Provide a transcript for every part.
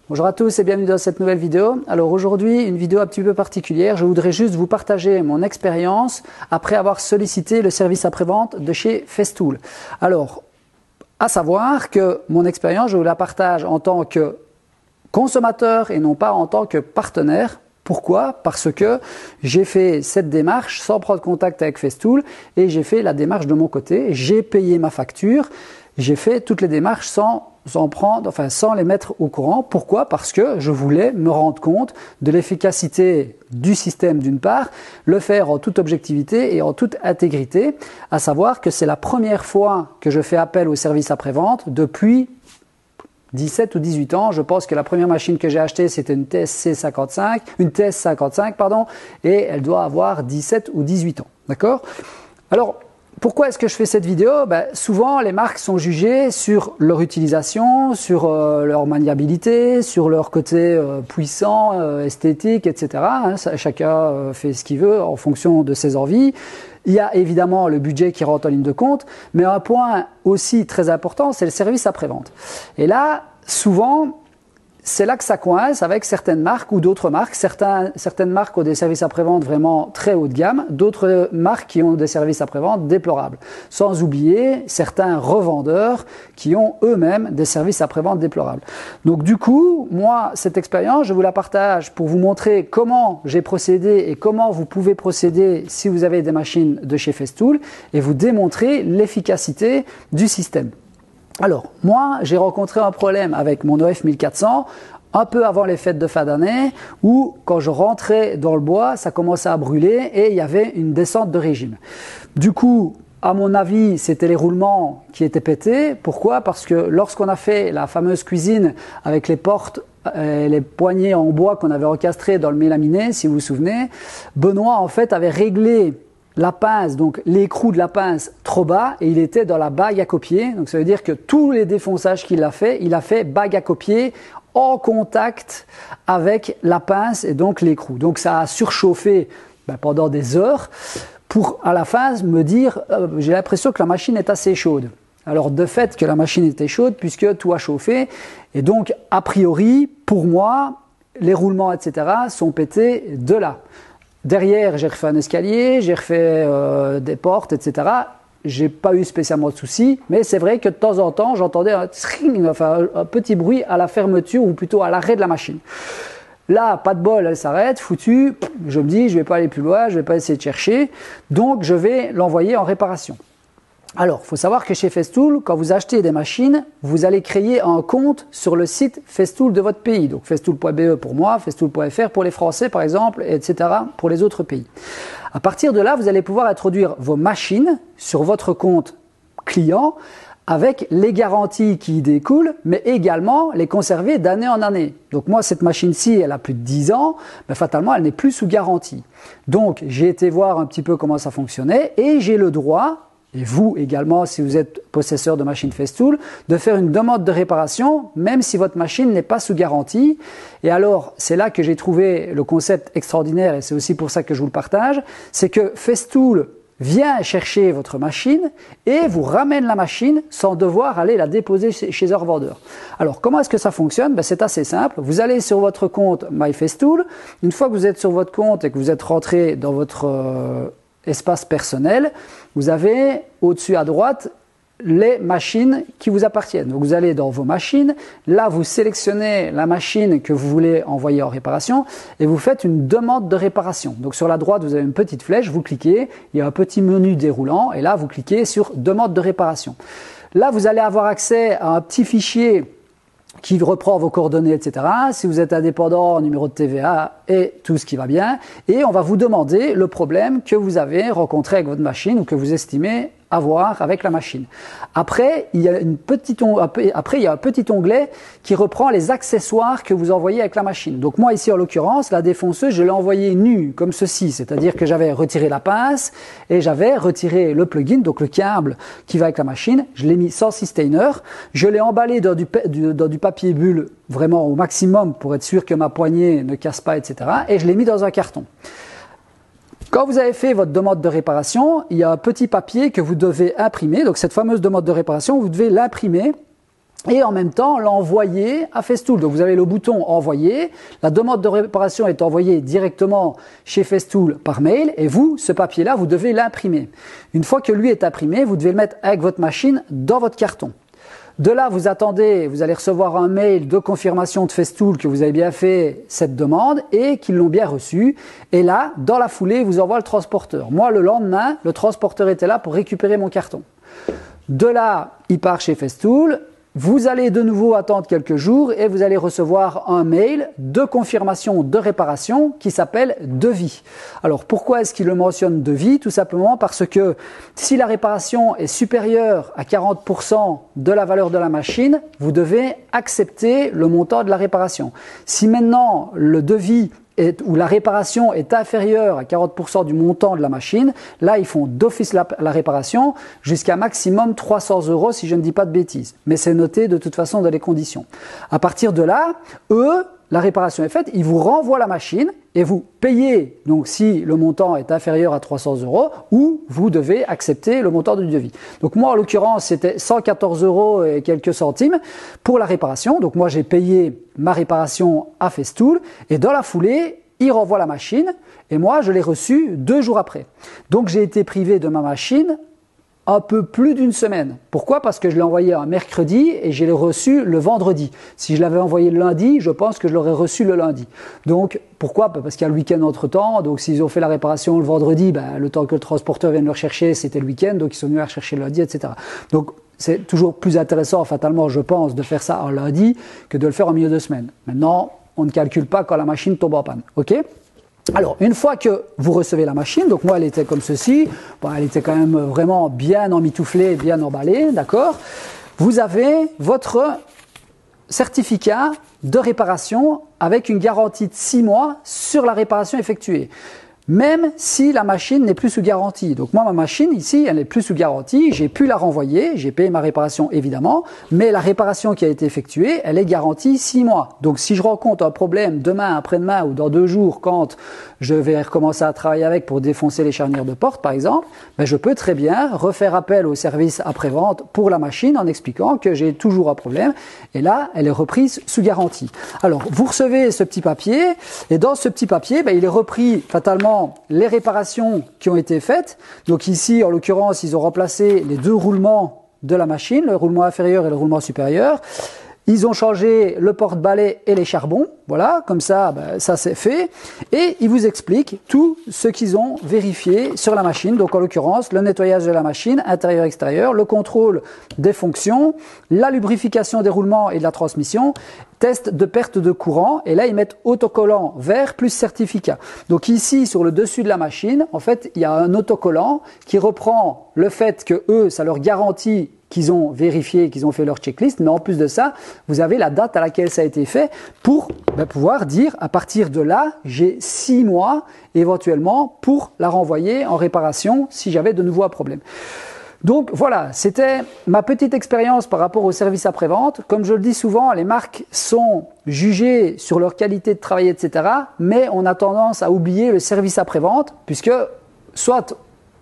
Bonjour à tous et bienvenue dans cette nouvelle vidéo. Alors aujourd'hui, une vidéo un petit peu particulière. Je voudrais juste vous partager mon expérience après avoir sollicité le service après-vente de chez Festool. Alors, à savoir que mon expérience, je vous la partage en tant que consommateur et non pas en tant que partenaire. Pourquoi? Parce que j'ai fait cette démarche sans prendre contact avec Festool et j'ai fait la démarche de mon côté. J'ai payé ma facture. J'ai fait toutes les démarches sans les mettre au courant. Pourquoi? Parce que je voulais me rendre compte de l'efficacité du système d'une part, le faire en toute objectivité et en toute intégrité, à savoir que c'est la première fois que je fais appel au service après-vente depuis 17 ou 18 ans. Je pense que la première machine que j'ai achetée, c'était une TS55, pardon, et elle doit avoir 17 ou 18 ans. D'accord? Alors, pourquoi est-ce que je fais cette vidéo? Souvent, les marques sont jugées sur leur utilisation, sur leur maniabilité, sur leur côté puissant, esthétique, etc. Chacun fait ce qu'il veut en fonction de ses envies. Il y a évidemment le budget qui rentre en ligne de compte, mais un point aussi très important, c'est le service après-vente. Et là, souvent, c'est là que ça coince avec certaines marques ou d'autres marques. Certaines marques ont des services après-vente vraiment très haut de gamme, d'autres marques qui ont des services après-vente déplorables. Sans oublier certains revendeurs qui ont eux-mêmes des services après-vente déplorables. Donc du coup, moi, cette expérience, je vous la partage pour vous montrer comment j'ai procédé et comment vous pouvez procéder si vous avez des machines de chez Festool et vous démontrer l'efficacité du système. Alors, moi, j'ai rencontré un problème avec mon EF 1400 un peu avant les fêtes de fin d'année où, quand je rentrais dans le bois, ça commençait à brûler et il y avait une descente de régime. Du coup, à mon avis, c'était les roulements qui étaient pétés. Pourquoi? Parce que lorsqu'on a fait la fameuse cuisine avec les portes et les poignées en bois qu'on avait encastrées dans le mélaminé, si vous vous souvenez, Benoît, en fait, avait réglé la pince, donc l'écrou de la pince trop bas et il était dans la bague à copier. Donc ça veut dire que tous les défonçages qu'il a fait, il a fait bague à copier en contact avec la pince et donc l'écrou. Donc ça a surchauffé pendant des heures pour à la fin me dire j'ai l'impression que la machine est assez chaude. Alors de fait que la machine était chaude puisque tout a chauffé et donc a priori pour moi les roulements etc. sont pétés de là. Derrière, j'ai refait un escalier, j'ai refait des portes, etc. J'ai pas eu spécialement de soucis, mais c'est vrai que de temps en temps, j'entendais un petit bruit à la fermeture ou plutôt à l'arrêt de la machine. Là, pas de bol, elle s'arrête, foutu. Je me dis, je vais pas aller plus loin, je vais pas essayer de chercher. Donc, je vais l'envoyer en réparation. Alors, il faut savoir que chez Festool, quand vous achetez des machines, vous allez créer un compte sur le site Festool de votre pays. Donc, festool.be pour moi, festool.fr pour les Français par exemple, etc. pour les autres pays. À partir de là, vous allez pouvoir introduire vos machines sur votre compte client avec les garanties qui y découlent, mais également les conserver d'année en année. Donc moi, cette machine-ci, elle a plus de 10 ans, mais fatalement, elle n'est plus sous garantie. Donc, j'ai été voir un petit peu comment ça fonctionnait et j'ai le droit, et vous également, si vous êtes possesseur de machine Festool, de faire une demande de réparation, même si votre machine n'est pas sous garantie. Et alors, c'est là que j'ai trouvé le concept extraordinaire, et c'est aussi pour ça que je vous le partage, c'est que Festool vient chercher votre machine et vous ramène la machine sans devoir aller la déposer chez un revendeur. Alors, comment est-ce que ça fonctionne? C'est assez simple. Vous allez sur votre compte MyFestool. Une fois que vous êtes sur votre compte et que vous êtes rentré dans votre espace personnel, vous avez au-dessus à droite les machines qui vous appartiennent. Donc vous allez dans vos machines, là vous sélectionnez la machine que vous voulez envoyer en réparation et vous faites une demande de réparation. Donc sur la droite vous avez une petite flèche, vous cliquez, il y a un petit menu déroulant et là vous cliquez sur demande de réparation. Là vous allez avoir accès à un petit fichier qui reprend vos coordonnées, etc. Si vous êtes indépendant, numéro de TVA et tout ce qui va bien. Et on va vous demander le problème que vous avez rencontré avec votre machine ou que vous estimez avoir avec la machine. Après, il y a un petit onglet qui reprend les accessoires que vous envoyez avec la machine. Donc moi ici en l'occurrence, la défonceuse, je l'ai envoyée nue comme ceci, c'est-à-dire que j'avais retiré la pince et j'avais retiré le plugin, donc le câble qui va avec la machine. Je l'ai mis sans sustainer, je l'ai emballé dans du papier bulle vraiment au maximum pour être sûr que ma poignée ne casse pas, etc. Et je l'ai mis dans un carton. Quand vous avez fait votre demande de réparation, il y a un petit papier que vous devez imprimer. Donc cette fameuse demande de réparation, vous devez l'imprimer et en même temps l'envoyer à Festool. Donc vous avez le bouton envoyer, la demande de réparation est envoyée directement chez Festool par mail et vous, ce papier-là, vous devez l'imprimer. Une fois que lui est imprimé, vous devez le mettre avec votre machine dans votre carton. De là, vous attendez, vous allez recevoir un mail de confirmation de Festool que vous avez bien fait cette demande et qu'ils l'ont bien reçu. Et là, dans la foulée, vous envoie le transporteur. Moi, le lendemain, le transporteur était là pour récupérer mon carton. De là, il part chez Festool. Vous allez de nouveau attendre quelques jours et vous allez recevoir un mail de confirmation de réparation qui s'appelle devis. Alors pourquoi est-ce qu'il le mentionne devis? Tout simplement parce que si la réparation est supérieure à 40% de la valeur de la machine, vous devez accepter le montant de la réparation. Si maintenant le devis où la réparation est inférieure à 40% du montant de la machine, là ils font d'office la réparation jusqu'à maximum 300 € si je ne dis pas de bêtises. Mais c'est noté de toute façon dans les conditions. À partir de là, eux, la réparation est faite, ils vous renvoient la machine et vous payez, donc si le montant est inférieur à 300 € ou vous devez accepter le montant du devis. Donc moi en l'occurrence c'était 114 € et quelques centimes pour la réparation. Donc moi j'ai payé ma réparation à Festool et dans la foulée, ils renvoient la machine et moi je l'ai reçue 2 jours après. Donc j'ai été privé de ma machine un peu plus d'une semaine. Pourquoi? Parce que je l'ai envoyé un mercredi et je l'ai reçu le vendredi. Si je l'avais envoyé le lundi, je pense que je l'aurais reçu le lundi. Donc, pourquoi? Parce qu'il y a le week-end entre-temps. Donc, s'ils ont fait la réparation le vendredi, le temps que le transporteur vienne le rechercher, c'était le week-end. Donc, ils sont venus la rechercher le lundi, etc. Donc, c'est toujours plus intéressant, fatalement, je pense, de faire ça un lundi que de le faire en milieu de semaine. Maintenant, on ne calcule pas quand la machine tombe en panne. OK? Alors, une fois que vous recevez la machine, donc moi elle était comme ceci, elle était quand même vraiment bien emmitouflée, bien emballée, d'accord? Vous avez votre certificat de réparation avec une garantie de 6 mois sur la réparation effectuée. Même si la machine n'est plus sous garantie. Donc moi, ma machine ici, elle n'est plus sous garantie. J'ai pu la renvoyer, j'ai payé ma réparation évidemment, mais la réparation qui a été effectuée, elle est garantie 6 mois. Donc si je rencontre un problème demain, après-demain ou dans 2 jours, quand je vais recommencer à travailler avec pour défoncer les charnières de porte par exemple, je peux très bien refaire appel au service après-vente pour la machine en expliquant que j'ai toujours un problème. Et là, elle est reprise sous garantie. Alors, vous recevez ce petit papier et dans ce petit papier, il est repris fatalement les réparations qui ont été faites. Donc ici, en l'occurrence, ils ont remplacé les 2 roulements de la machine, le roulement inférieur et le roulement supérieur. Ils ont changé le porte-balai et les charbons. Voilà, comme ça, ça c'est fait. Et ils vous expliquent tout ce qu'ils ont vérifié sur la machine. Donc en l'occurrence, le nettoyage de la machine, intérieur-extérieur, le contrôle des fonctions, la lubrification des roulements et de la transmission, test de perte de courant. Et là, ils mettent autocollant vert plus certificat. Donc ici, sur le dessus de la machine, en fait, il y a un autocollant qui reprend le fait que eux, ça leur garantit qu'ils ont vérifié, qu'ils ont fait leur checklist, mais en plus de ça, vous avez la date à laquelle ça a été fait pour pouvoir dire à partir de là, j'ai 6 mois éventuellement pour la renvoyer en réparation si j'avais de nouveau un problème. Donc voilà, c'était ma petite expérience par rapport au service après-vente. Comme je le dis souvent, les marques sont jugées sur leur qualité de travail, etc. Mais on a tendance à oublier le service après-vente puisque soit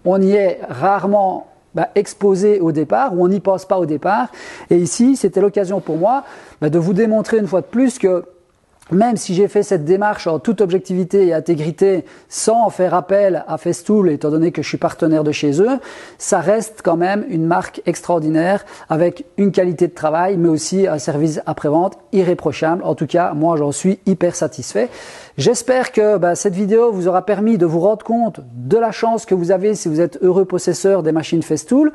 on y est rarement exposé au départ, ou on n'y pense pas au départ. Et ici, c'était l'occasion pour moi de vous démontrer une fois de plus que même si j'ai fait cette démarche en toute objectivité et intégrité sans faire appel à Festool, étant donné que je suis partenaire de chez eux, ça reste quand même une marque extraordinaire avec une qualité de travail, mais aussi un service après-vente irréprochable. En tout cas, moi, j'en suis hyper satisfait. J'espère que cette vidéo vous aura permis de vous rendre compte de la chance que vous avez si vous êtes heureux possesseur des machines Festool,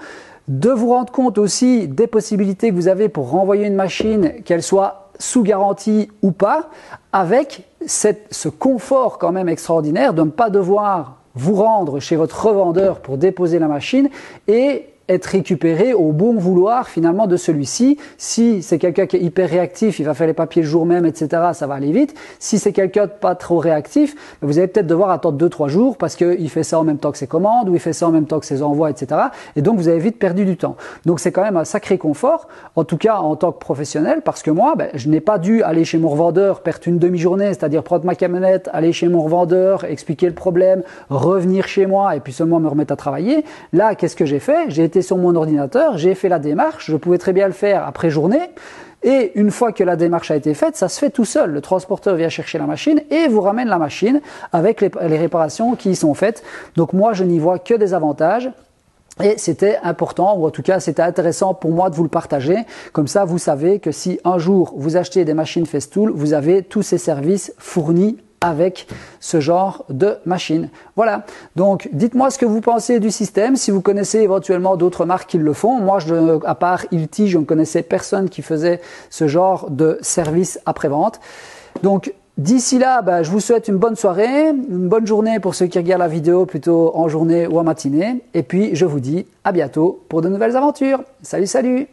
de vous rendre compte aussi des possibilités que vous avez pour renvoyer une machine, qu'elle soit sous garantie ou pas, avec ce confort quand même extraordinaire de ne pas devoir vous rendre chez votre revendeur pour déposer la machine et être récupéré au bon vouloir finalement de celui-ci. Si c'est quelqu'un qui est hyper réactif, il va faire les papiers le jour même, etc., ça va aller vite. Si c'est quelqu'un de pas trop réactif, vous allez peut-être devoir attendre 2-3 jours parce qu'il fait ça en même temps que ses commandes ou il fait ça en même temps que ses envois, etc. Et donc vous avez vite perdu du temps. Donc c'est quand même un sacré confort, en tout cas en tant que professionnel, parce que moi, je n'ai pas dû aller chez mon revendeur, perdre une demi-journée, c'est-à-dire prendre ma camionnette, aller chez mon revendeur, expliquer le problème, revenir chez moi et puis seulement me remettre à travailler. Là, qu'est-ce que j'ai fait? J'ai été était sur mon ordinateur, j'ai fait la démarche, je pouvais très bien le faire après journée. Et une fois que la démarche a été faite, ça se fait tout seul. Le transporteur vient chercher la machine et vous ramène la machine avec les réparations qui y sont faites. Donc moi, je n'y vois que des avantages. Et c'était important, ou en tout cas c'était intéressant pour moi de vous le partager. Comme ça, vous savez que si un jour vous achetez des machines Festool, vous avez tous ces services fournis avec ce genre de machine. Voilà, donc dites-moi ce que vous pensez du système, si vous connaissez éventuellement d'autres marques qui le font. Moi, à part Ilti, je ne connaissais personne qui faisait ce genre de service après-vente. Donc d'ici là, je vous souhaite une bonne soirée, une bonne journée pour ceux qui regardent la vidéo plutôt en journée ou en matinée. Et puis je vous dis à bientôt pour de nouvelles aventures. Salut, salut!